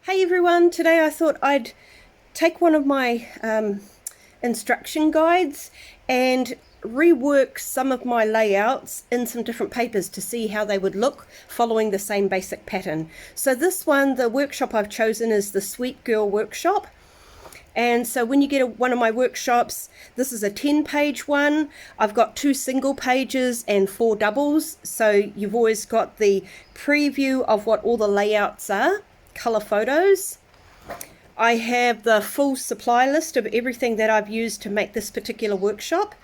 Hey everyone, today I thought I'd take one of my instruction guides and rework some of my layouts in some different papers to see how they would look following the same basic pattern. So this one, the workshop I've chosen is the Sweet Girl workshop. And so when you get one of my workshops, this is a 10-page one. I've got 2 single pages and 4 doubles. So you've always got the preview of what all the layouts are, color photos. I have the full supply list of everything that I've used to make this particular workshop.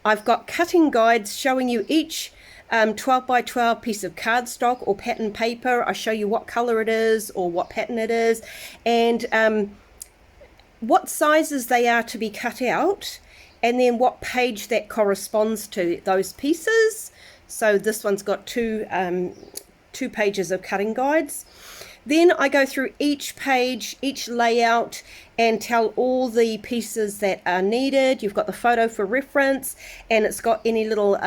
I've got cutting guides showing you each 12 by 12 piece of cardstock or pattern paper. I show you what color it is or what pattern it is, and what sizes they are to be cut out, and then what page that corresponds to those pieces. So this one's got two pages of cutting guides. Then I go through each page, each layout, and tell all the pieces that are needed. You've got the photo for reference, and it's got any little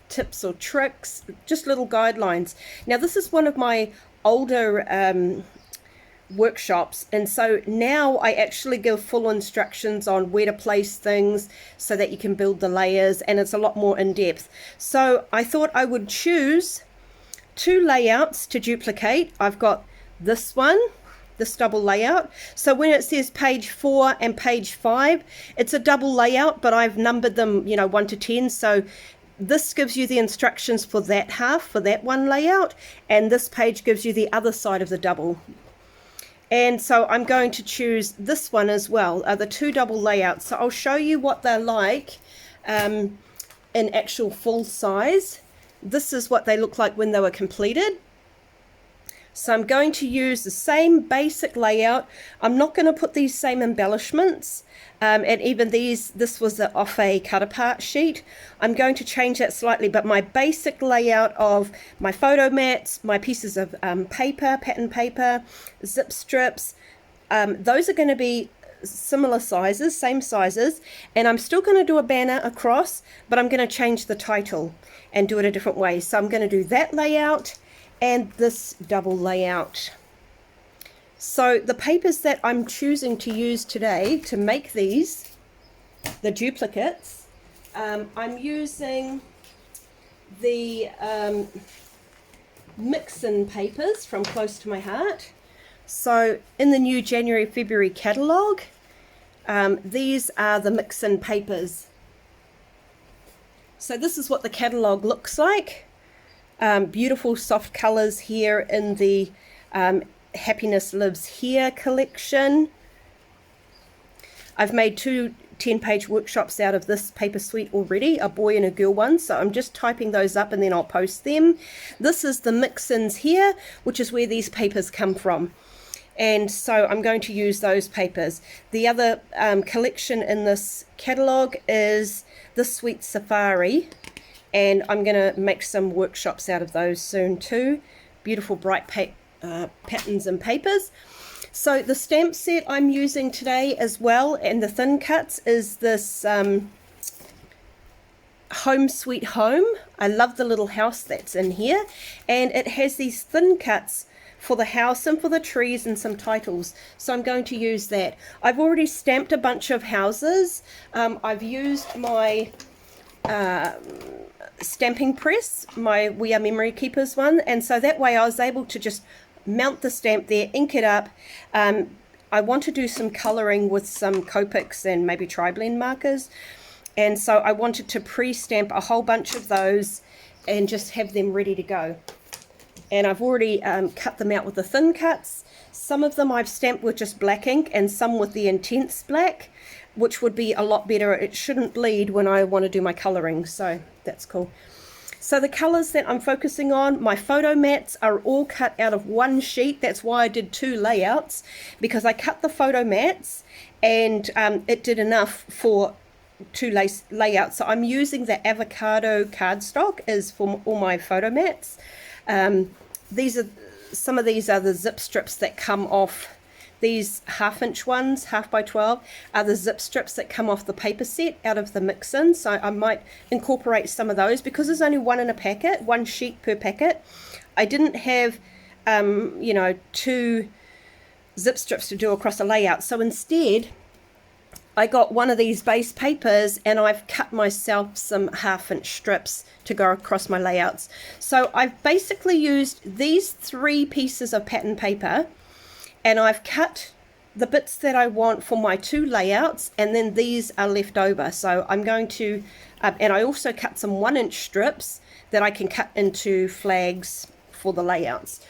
tips or tricks, just little guidelines. Now this is one of my older workshops, and so now I actually give full instructions on where to place things so that you can build the layers, and it's a lot more in depth. So I thought I would choose 2 layouts to duplicate. I've got this one, this double layout. So when it says page 4 and page 5, it's a double layout, but I've numbered them, 1 to 10. So this gives you the instructions for that half, for that one layout, and this page gives you the other side of the double. And so I'm going to choose this one as well, the 2 double layouts. So I'll show you what they're like in actual full size. This is what they look like when they were completed. So I'm going to use the same basic layout. I'm not going to put these same embellishments, and even this was off a cut apart sheet. I'm going to change that slightly, but my basic layout of my photo mats, my pieces of paper, pattern paper, zip strips, those are going to be similar sizes, same sizes, and I'm still going to do a banner across, but I'm going to change the title and do it a different way. So I'm going to do that layout and this double layout. So the papers that I'm choosing to use today to make these, the duplicates, I'm using the Mixin papers from Close to My Heart. So in the new January-February catalogue, these are the Mixin papers. So this is what the catalogue looks like. Beautiful soft colors here in the Happiness Lives Here collection. I've made 2 10-page workshops out of this paper suite already, a boy and a girl one, so I'm just typing those up and then I'll post them. This is the Mixins here, which is where these papers come from. And so I'm going to use those papers. The other collection in this catalogue is the Sweet Safari, and I'm going to make some workshops out of those soon too. Beautiful bright patterns and papers. So the stamp set I'm using today as well, and the thin cuts, is this Home Sweet Home. I love the little house that's in here, and it has these thin cuts for the house and for the trees and some titles, so I'm going to use that. I've already stamped a bunch of houses. I've used my stamping press, my We Are Memory Keepers one, and so that way I was able to just mount the stamp there, ink it up. I want to do some colouring with some Copics and maybe tri-blend markers, and so I wanted to pre-stamp a whole bunch of those and just have them ready to go. And I've already cut them out with the thin cuts. Some of them I've stamped with just black ink and some with the intense black, which would be a lot better. It shouldn't bleed when I want to do my colouring, so that's cool. So the colours that I'm focusing on, my photo mats are all cut out of one sheet. That's why I did 2 layouts, because I cut the photo mats and it did enough for 2 layouts. So I'm using the avocado cardstock as for all my photo mats. Some of these are the zip strips that come off. These 1/2-inch ones, 1/2 by 12, are the zip strips that come off the paper set out of the Mixin. So I might incorporate some of those because there's only 1 in a packet, 1 sheet per packet. I didn't have, 2 zip strips to do across a layout. So instead, I got one of these base papers and I've cut myself some 1/2 inch strips to go across my layouts. So I've basically used these 3 pieces of pattern paper and I've cut the bits that I want for my 2 layouts, and then these are left over. So I'm going to, and I also cut some 1-inch strips that I can cut into flags for the layouts.